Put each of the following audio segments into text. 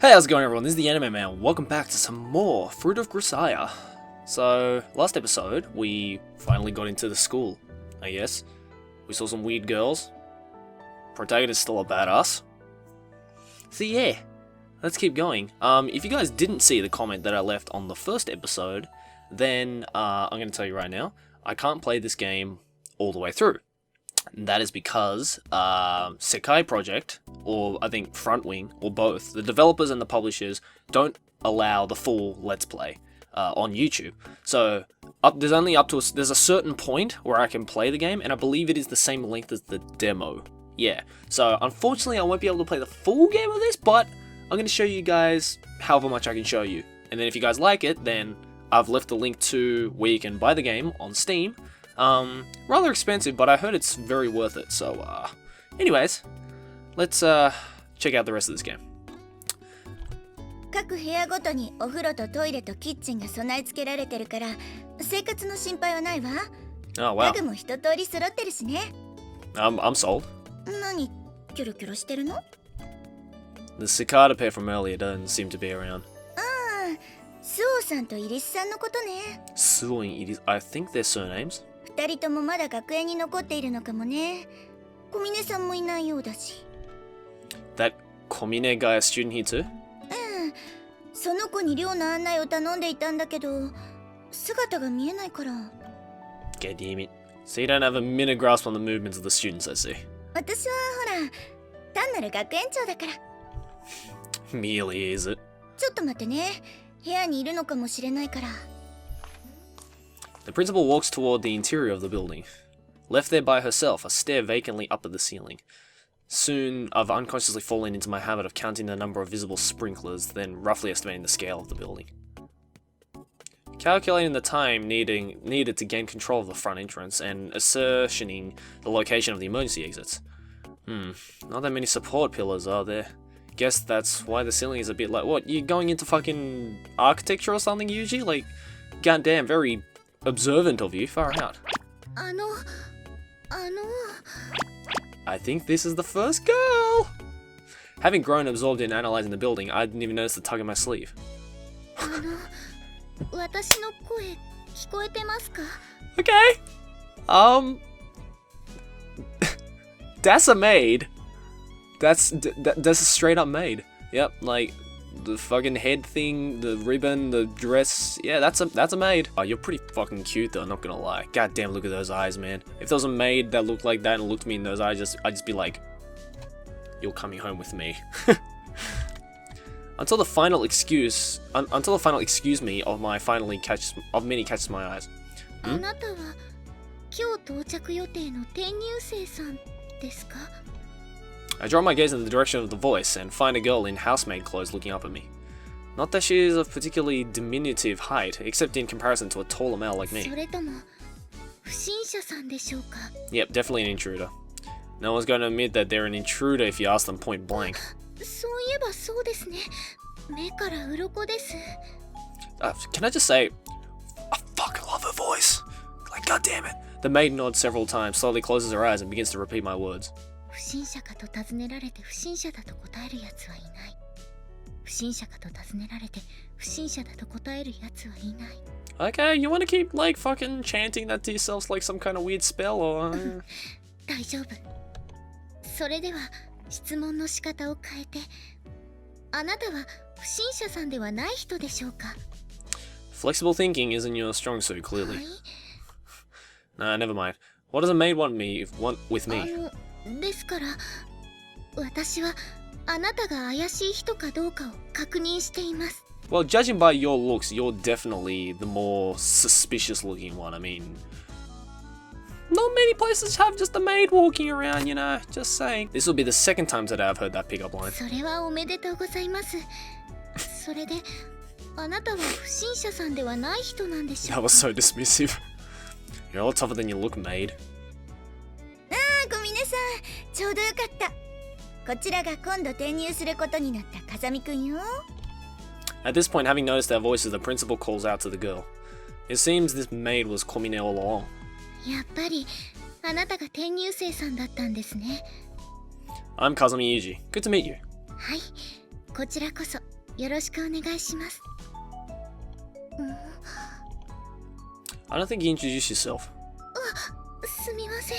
Hey, how's it going everyone? This is the Anime Man. Welcome back to some more Fruit of Grisaia. So, last episode, we finally got into the school, I guess. We saw some weird girls. Protagonist's still a badass. So yeah, let's keep going. If you guys didn't see the comment that I left on the first episode, then I'm going to tell you right now, I can't play this game all the way through. And that is because Sekai Project, or I think Frontwing, or both, the developers and the publishers don't allow the full Let's Play on YouTube. So there's a certain point where I can play the game, and I believe it is the same length as the demo. Yeah, so unfortunately I won't be able to play the full game of this, but I'm going to show you guys however much I can show you. And then if you guys like it, then I've left the link to where you can buy the game on Steam. Rather expensive, but I heard it's very worth it, so, anyways, let's, check out the rest of this game. 各部屋ごとにお風呂とトイレとキッチンが備え付けられてるから生活の心配はないわ。Oh, wow. 家具も一通り揃ってるしね。I'm sold. 何キョロキョロしてるの？ The cicada pair from earlier doesn't seem to be around. スオさんとイリスさんのことね。Sue and Iris, I think their surnames. 二人ともまだ学園に残っているのかもね。小峰さんもいないようだし。That Komine guy a student here too? その子に寮の案内を頼んでいたんだけど姿が見えないから。God damn it. So you don't have a minute grasp on the movements of the students, I see. 私はほら単なる学園長だから。Merely is it? ちょっと待ってね。部屋にいるのかもしれないから。The principal walks toward the interior of the building. Left there by herself, I stare vacantly up at the ceiling. Soon, I've unconsciously fallen into my habit of counting the number of visible sprinklers, then roughly estimating the scale of the building. Calculating the time needed to gain control of the front entrance, and ascertaining the location of the emergency exits. Not that many support pillars are there. Guess that's why the ceiling is a bit like, what, you going into fucking architecture or something, Yuji? Like, goddamn, very observant of you, far out. I think this is the first girl! Having grown absorbed in analyzing the building, I didn't even notice the tug in my sleeve. 私の声聞こえてますか？ Okay. That's a maid. That's a straight up maid. Yep, like the fucking head thing, the ribbon, the dress. Yeah, that's a maid. Oh, you're pretty fucking cute though, not gonna lie. God damn, look at those eyes, man. If there was a maid that looked like that and looked me in those eyes, I'd just be like, you're coming home with me. Until the final excuse me of many catches my eyes. あなたは今日到着予定の転入生さんですか？ I draw my gaze in the direction of the voice and find a girl in housemaid clothes looking up at me. Not that she is of particularly diminutive height, except in comparison to a taller male like me. それとも不審者さんでしょうか？ Yep, definitely an intruder. No one's going to admit that they're an intruder if you ask them point blank. そういえばそうですね。目から鱗です。Can I just say, I fucking love her voice. Like, god damn it. The maid nods several times, slowly closes her eyes and begins to repeat my words. 不審者かと尋ねられて不審者だと答えるやつはいない。不審者かと尋ねられて不審者だと答えるやつはいない。 Okay, you want to keep, like, fucking chanting that to yourselves like some kind of weird spell, or...? 大丈夫。それでは質問の仕方を変えて、あなたは不審者さんではない人でしょうか？ Flexible thinking isn't your strong suit, clearly. はい。 Nah, never mind. What does a maid want with me? ですから私はあなたが怪しい人かどうかを確認しています。 Well, judging by your looks, you're definitely the more suspicious looking one. I mean, not many places have just a maid walking around, you know, just saying. This will be the second time today I've heard that pickup line. それはおめでとうございます。それであなたは不審者さんではない人なんでしょ That うか？ was so dismissive. You're a lot tougher than you look, maid. 小峰さん、ちょうどよかった。こちらが今度転入することになった風見くんよ。 At this point, having noticed their voices, the principal calls out to the girl. It seems this maid was Komine all along. やっぱりあなたが転入生さんだったんですね。 I'm Kazumi Yuji. Good to meet you. はい。こちらこそよろしくお願いします。I don't think you introduced yourself. すみません。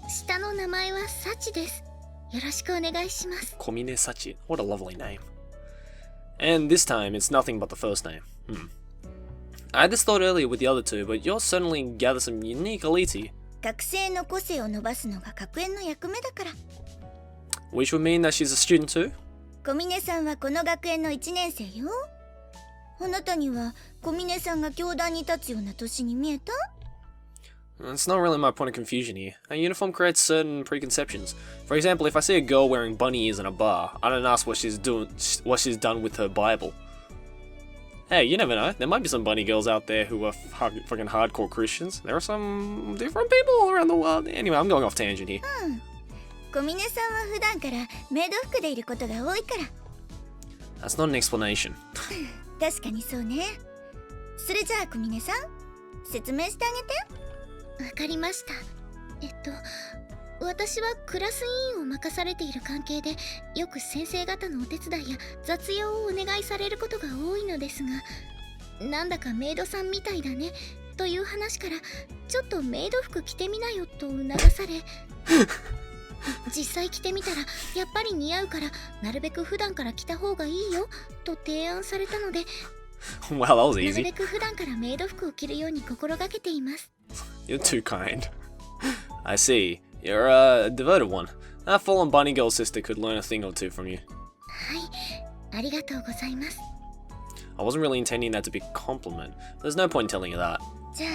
下の名前はサチです。よろしくお願いします。Komine Sachi. What a lovely name. And this time, it's nothing but the first name. I had this thought earlier with the other two, but you'll certainly gather some unique elite. 学生の個性を伸ばすのが学園の役目だから。Which would mean that she's a student too? 小峰さんはこの学園の1年生よ。あなたには小峰さんが教壇に立つような年に見えた？ It's not really my point of confusion here. A uniform creates certain preconceptions. For example, if I see a girl wearing bunny ears in a bar, I don't ask what she's done with her Bible. Hey, you never know. There might be some bunny girls out there who are fucking hardcore Christians. There are some different people around the world. Anyway, I'm going off tangent here. 小峰さんは普段からメイド服でいることが多いから。That's not an explanation. 確かにそうね。それじゃあ小峰さん、説明してあげて。わかりました。私はクラス委員を任されている関係で、よく先生方のお手伝いや雑用をお願いされることが多いのですが、なんだかメイドさんみたいだねという話から、ちょっとメイド服着てみなよと促され実際着てみたらやっぱり似合うから、なるべく普段から着た方がいいよと提案されたので、Wow, that was なる easy. べく普段からメイド服を着るように心がけています。You're too kind. I see. You're a devoted one. That fallen bunny girl sister could learn a thing or two from you. はい、ありがとうございます。I wasn't really intending that to be a compliment. There's no point in telling you that. じゃあ、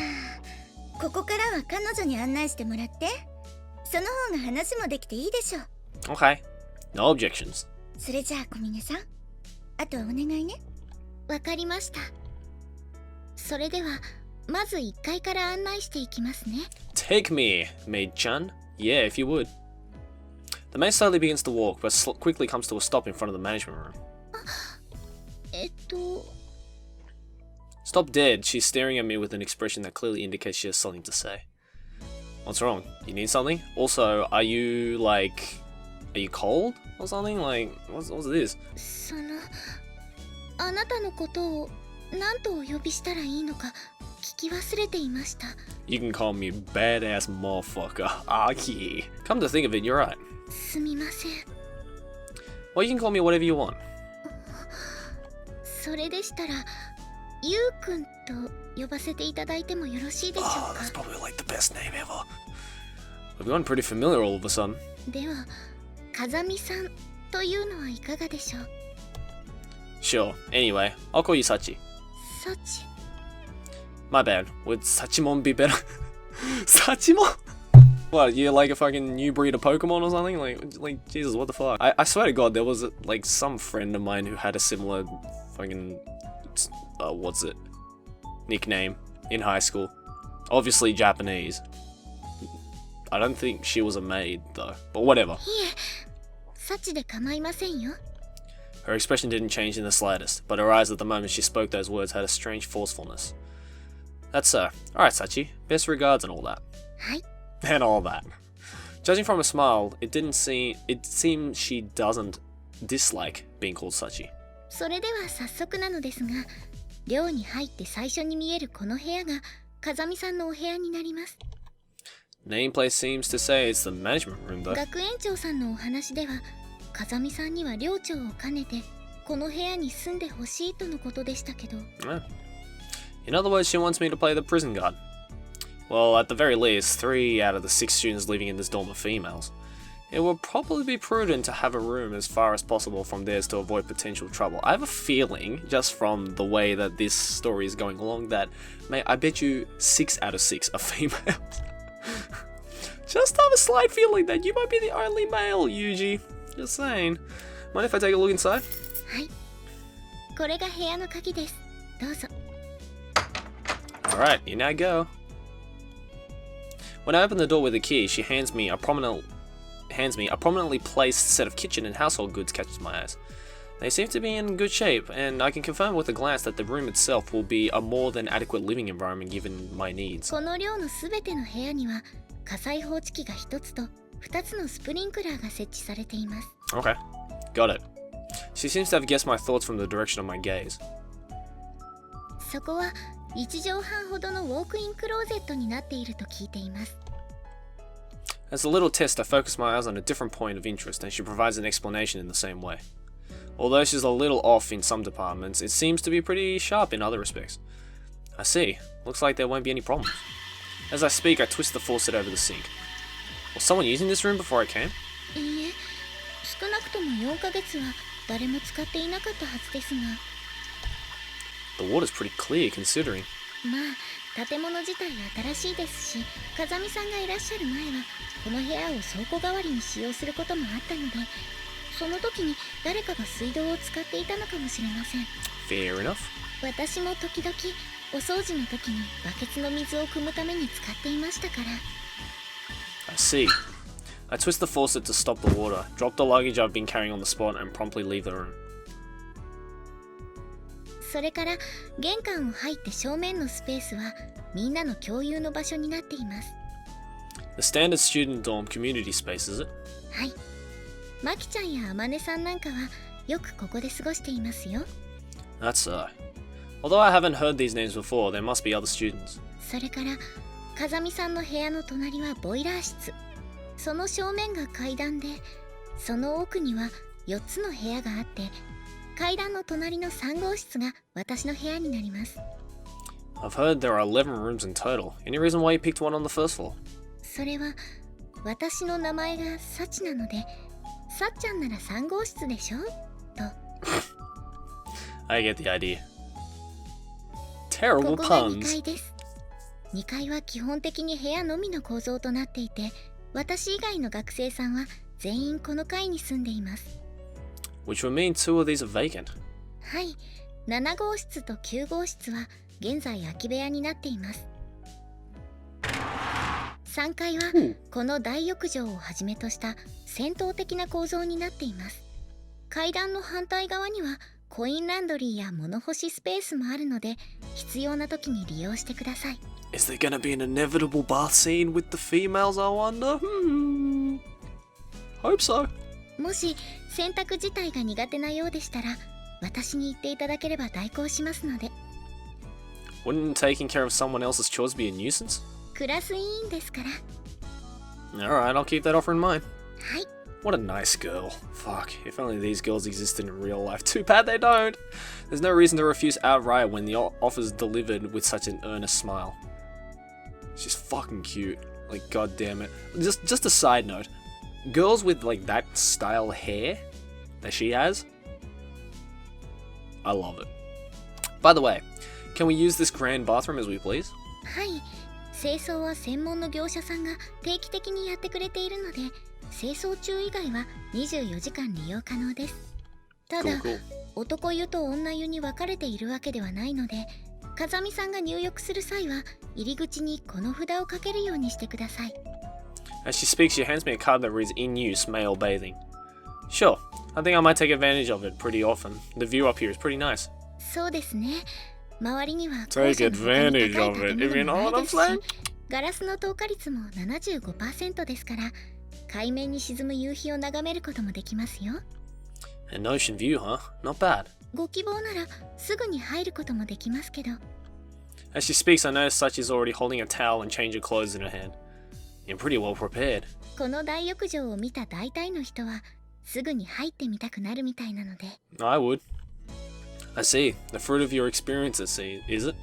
ここからは彼女に案内してもらって。その方が話もできていいでしょう。Okay. No objections. それじゃあ小峰さん、あとはお願いね。わかりました。それではまず1階から案内していきますね。Take me, maid-chan. Yeah, if you would. The maid slowly begins to walk, but quickly comes to a stop in front of the management room. Stop dead. She's staring at me with an expression that clearly indicates she has something to say. What's wrong? You need something? Also, are you cold or something? Like, what's this? その、あなたのことを何とお呼びしたらいいのか聞き忘れていました。You can call me badass motherfucker. Aki. Come to think of it, you're right. すみません。Well, you can call me whatever you want. それでしたら、ゆうくんと呼ばせていただいてもよろしいでしょうか。Oh, that's probably like the best name ever. We've gone pretty familiar all of a sudden. では、風見さんというのはいかがでしょう。Sure. Anyway, I'll call you Sachi. サチ。My bad. Would Sachimon be better? Sachimon? What, you're like a fucking new breed of Pokemon or something? Like Jesus, what the fuck? I swear to God, there was like some friend of mine who had a similar fucking nickname in high school. Obviously Japanese. I don't think she was a maid though, but whatever. いえ、サチで構いませんよ。Her expression didn't change in the slightest, but her eyes at the moment she spoke those words had a strange forcefulness. That's so. Alright, Sachi. Best regards and all that. はい。And all that. Judging from her smile, it seems she doesn't dislike being called Sachi. それでは早速なのですが、寮に入って最初に見えるこの部屋が風見さんのお部屋になります。Nameplate seems to say it's the management room though. 学園長さんのお話では、風見さんには寮長を兼ねてこの部屋に住んでほしいとのことでしたけど。In other words, she wants me to play the prison guard. Well, at the very least, 3 out of the 6 students living in this dorm are females. It would probably be prudent to have a room as far as possible from theirs to avoid potential trouble. I have a feeling, just from the way that this story is going along, that, mate, I bet you 6 out of 6 are females. Just have a slight feeling that you might be the only male, Yuji. Just saying. Mind if I take a look inside? はい。これが部屋の鍵です。どうぞ。Alright, you now go. When I open the door with a key, she hands me a prominently placed set of kitchen and household goods catches my eyes. They seem to be in good shape, and I can confirm with a glance that the room itself will be a more than adequate living environment given my needs. この寮のすべての部屋には火災報知器が1つと2つのスプリンクラーが設置されています。Okay, got it. She seems to have guessed my thoughts from the direction of my gaze. そこは1畳半ほどのウォークインクローゼットになっていると聞いています。 As a little test, I focus my eyes on a different point of interest, and she provides an explanation in the same way. Although she's a little off in some departments, it seems to be pretty sharp in other respects. I see. Looks like there won't be any problems. As I speak, I twist the faucet over the sink. Was someone using this room before I came? いいえ、少なくとも4ヶ月は誰も使っていなかったはずですが。 The water's pretty clear, considering. まあ、建物自体新しいですし、風見さんがいらっしゃる前はこの部屋を倉庫代わりに使用することもあったので、その時に誰かが水道を使っていたのかもしれません。 Fair enough. 私も時々お掃除の時にバケツの水を汲むために使っていましたから。 I see. I twist the faucet to stop the water, drop the luggage I've been carrying on the spot, and promptly leave the room. それから玄関を入って正面のスペースはみんなの共有の場所になっています。 The standard student dorm community space, is it? はい。マキちゃんやアマネさんなんかはよくここで過ごしていますよ。 That's so. Although I haven't heard these names before, there must be other students. それから風見さんの部屋の隣はボイラー室。その正面が階段で、その奥には4つの部屋があって、階段の隣の3号室が私の部屋になります。 I've heard there are 11 rooms in total. Any reason why you picked one on the first floor? それは私の名前がサチなので、さっちゃんなら3号室でしょと。I get the idea. こ Terrible こが2 puns. 階です。2階は基本的に部屋のみの構造となっていて、私以外の学生さんは全員この階に住んでいます。 Which would mean 2 of these are vacant. はい、7号室と9号室は現在空き部屋になっています。3階はこの大浴場をはじめとした戦闘的な構造になっています。階段の反対側にはコインランドリーや物干しスペースもあるので、必要な時に利用してください。 Is there gonna be an inevitable bath scene with the females, I wonder? Hope so. もし洗濯自体が苦手なようでしたら、私に言っていただければ代行しますので。 Wouldn't taking care of someone else's chores be a nuisance? クラス委員ですから。 Alright, I'll keep that offer in mind. はい。 What a nice girl. Fuck, if only these girls existed in real life. Too bad they don't. There's no reason to refuse outright when the offer's delivered with such an earnest smile. She's fucking cute. Like, god damn it. Just a side note. Girls with, like, that style hair that she has, I love it. By the way, can we use this grand bathroom as we please? はい。清掃は専門の業者さんが定期的にやってくれているので、清掃中以外は24時間利用可能です。ただ、Cool. 男湯と女湯に分かれているわけではないので、風見さんが入浴する際は入り口にこの札をかけるようにしてください。 As she speaks, she hands me a card that reads in use, male bathing. Sure, I think I might take advantage of it pretty often. The view up here is pretty nice. そうですね。周りには Take advantage of it, if you know what I'm saying. ガラスの透過率も 75% ですから、海面に沈む夕日を眺めることもできますよ。 An ocean view, huh? Not bad. ご希望ならすぐに入ることもできますけど。 As she speaks, I notice Sachi is already holding a towel and change of clothes in her hand. You're pretty well prepared. この大浴場を見た大体の人はすぐに入ってみたくなるみたいなので。 I would. I see. The fruit of your experience, is it?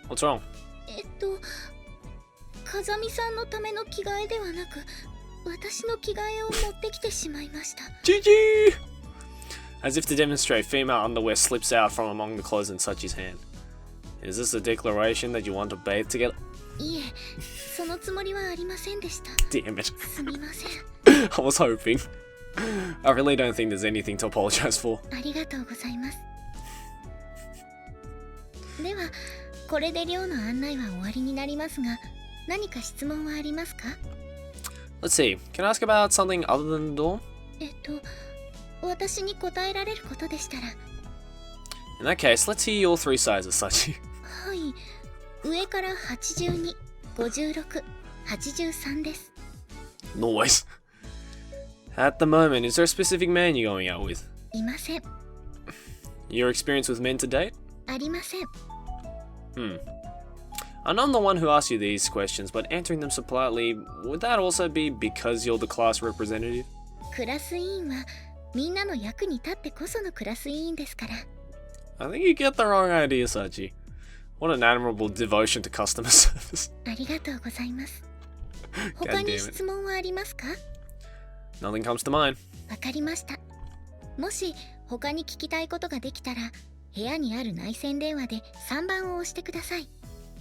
What's wrong? 風見さんのための着替えではなく、私の着替えを持ってきてしまいました。 GG! As if to demonstrate, female underwear slips out from among the clothes in Sachi's hand. Is this a declaration that you want to bathe together? いえ、そのつもりはありませんでした。 Damn it. すみません。I was hoping. I really don't think there's anything to apologize for. ありがとうございます。では、これで寮の案内は終わりになりますが、何か質問はありますか？ Let's see. Can I ask about something other than the dorm? 私に答えられることでしたら。 In that case, let's hear your 3 sizes, Sachi. はい。上から82、56、83です。Noise. At the moment, is there a specific man you're going out with? いません。 Your experience with men to date? ありません。 And I'm the one who asks you these questions, but answering them so politely, would that also be because you're the class representative? クラス委員はみんなの役に立ってこそのクラス委員ですから。 I think you get the wrong idea, Sachi. What an admirable devotion to customer service. ありがとうございます。他に質問はありますか？ Nothing comes to mind. わかりました。もし他に聞きたいことができたら、部屋にある内線電話で3番を押してください。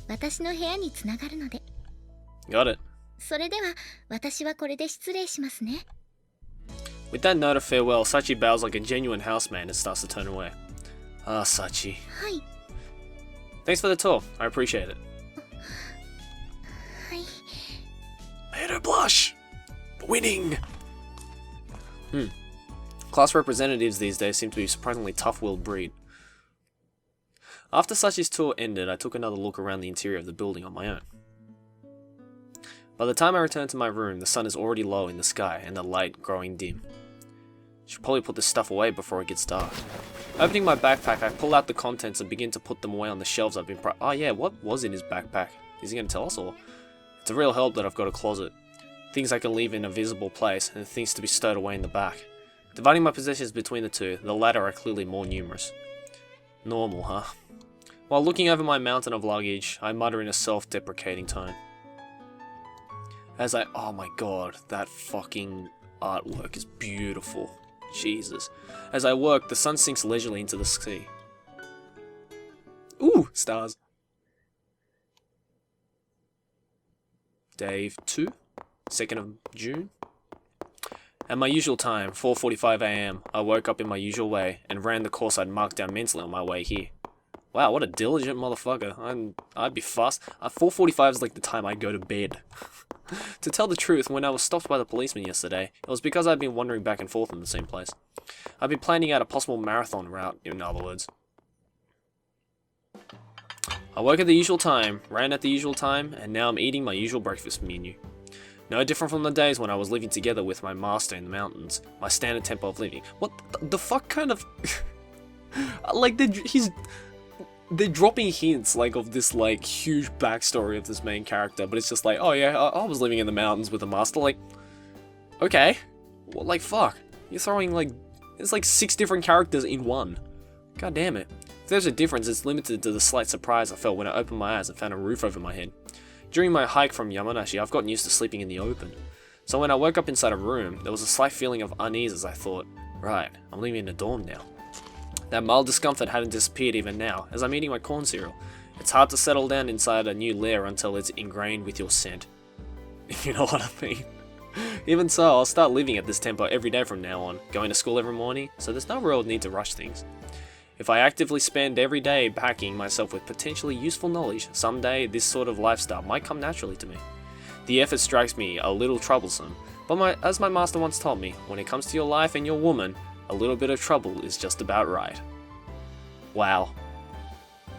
私の部屋につながるので。 Got it. それでは私はこれで失礼しますね。 With that note of farewell, Sachi bows like a genuine houseman and starts to turn away. Ah, Sachi. はい。 Thanks for the tour. I appreciate it. はい。 Made her blush. Winning. Class representatives these days seem to be a surprisingly tough-willed breed. After Sachi's tour ended, I took another look around the interior of the building on my own. By the time I returned to my room, the sun is already low in the sky and the light growing dim. Should probably put this stuff away before it gets dark. Opening my backpack, I pull out the contents and begin to put them away on the shelves I've been oh yeah, what was in his backpack? Is he going to tell us, or? It's a real help that I've got a closet. Things I can leave in a visible place, and things to be stowed away in the back. Dividing my possessions between the two, the latter are clearly more numerous. Normal, huh? While looking over my mountain of luggage, I mutter in a self-deprecating tone. Oh my god, that fucking artwork is beautiful. Jesus. As I work, the sun sinks leisurely into the sea. Ooh, stars. Day 2, 2nd of June. At my usual time, 4:45 AM, I woke up in my usual way and ran the course I'd marked down mentally on my way here. Wow, what a diligent motherfucker. I'd be fast. 4:45 is like the time I go to bed. To tell the truth, when I was stopped by the policeman yesterday, it was because I'd been wandering back and forth in the same place. I'd been planning out a possible marathon route, in other words. I woke at the usual time, ran at the usual time, and now I'm eating my usual breakfast menu. No different from the days when I was living together with my master in the mountains, my standard tempo of living. What the fuck kind of... like, they're dropping hints, like, of this, like, huge backstory of this main character, but it's just like, oh yeah, I was living in the mountains with a master, like, okay, well, like, fuck, you're throwing, like, it's like 6 different characters in one. God damn it. If there's a difference, it's limited to the slight surprise I felt when I opened my eyes and found a roof over my head. During my hike from Yamanashi, I've gotten used to sleeping in the open. So when I woke up inside a room, there was a slight feeling of unease as I thought, right, I'm living in a dorm now. That mild discomfort hadn't disappeared even now, as I'm eating my corn cereal. It's hard to settle down inside a new lair until it's ingrained with your scent. If you know what I mean. Even so, I'll start living at this tempo every day from now on, going to school every morning, so there's no real need to rush things. If I actively spend every day packing myself with potentially useful knowledge, someday this sort of lifestyle might come naturally to me. The effort strikes me a little troublesome, but as my master once told me, when it comes to your life and your woman, a little bit of trouble is just about right. Wow.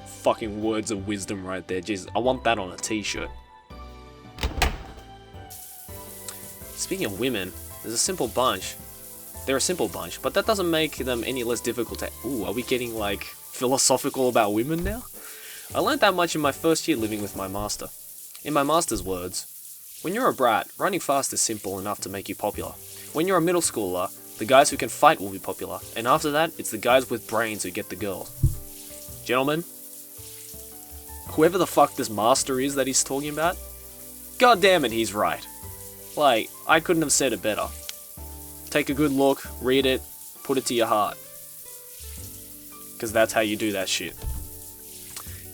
Fucking words of wisdom right there. Jesus, I want that on a t-shirt. Speaking of women, they're a simple bunch, but that doesn't make them any less difficult to... Ooh, are we getting, like, philosophical about women now? I learned that much in my first year living with my master. In my master's words, when you're a brat, running fast is simple enough to make you popular. When you're a middle schooler, the guys who can fight will be popular, and after that, it's the guys with brains who get the girls. Gentlemen, whoever the fuck this master is that he's talking about, god damn it, he's right. Like, I couldn't have said it better. Take a good look, read it, put it to your heart. Because that's how you do that shit.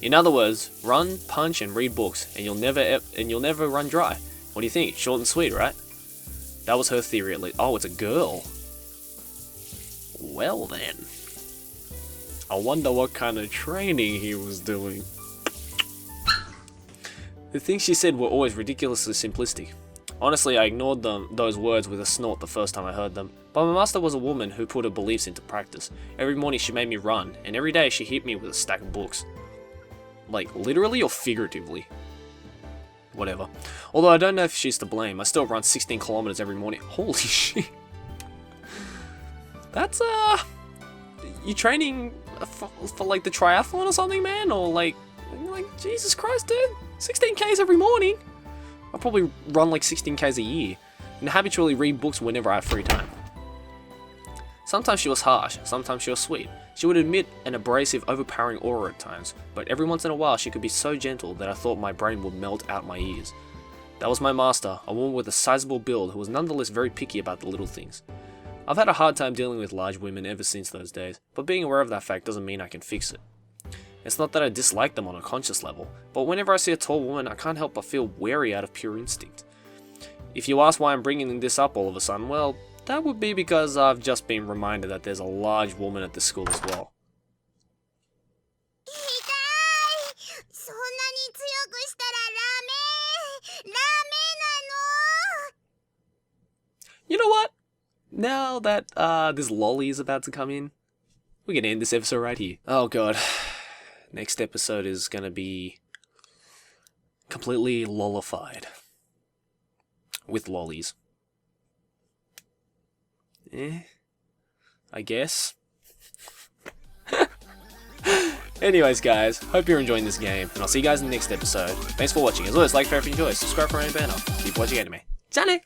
In other words, run, punch, and read books, and you'll never run dry. What do you think? Short and sweet, right? That was her theory at least. Oh, it's a girl. Well then. I wonder what kind of training he was doing. The things she said were always ridiculously simplistic. Honestly, I ignored those words with a snort the first time I heard them, but my master was a woman who put her beliefs into practice. Every morning she made me run, and every day she hit me with a stack of books. Like, literally or figuratively? Whatever. Although I don't know if she's to blame, I still run 16 kilometers every morning. Holy shit. That's you training for like the triathlon or something, man? Or like Jesus Christ, dude, 16Ks every morning. I'll probably run like 16Ks a year and habitually read books whenever I have free time. Sometimes she was harsh, sometimes she was sweet. She would admit an abrasive, overpowering aura at times, but every once in a while she could be so gentle that I thought my brain would melt out my ears. That was my master, a woman with a sizable build who was nonetheless very picky about the little things. I've had a hard time dealing with large women ever since those days, but being aware of that fact doesn't mean I can fix it. It's not that I dislike them on a conscious level, but whenever I see a tall woman I can't help but feel wary out of pure instinct. If you ask why I'm bringing this up all of a sudden, well, that would be because I've just been reminded that there's a large woman at this school as well. You know what? Now that this lolly is about to come in, we're gonna end this episode right here. Oh god. Next episode is gonna be completely lollified. With lollies. I guess. Anyways guys, hope you're enjoying this game, and I'll see you guys in the next episode. Thanks for watching. As always, like, favorite, enjoy, subscribe for any banner. Keep watching anime. じゃあね!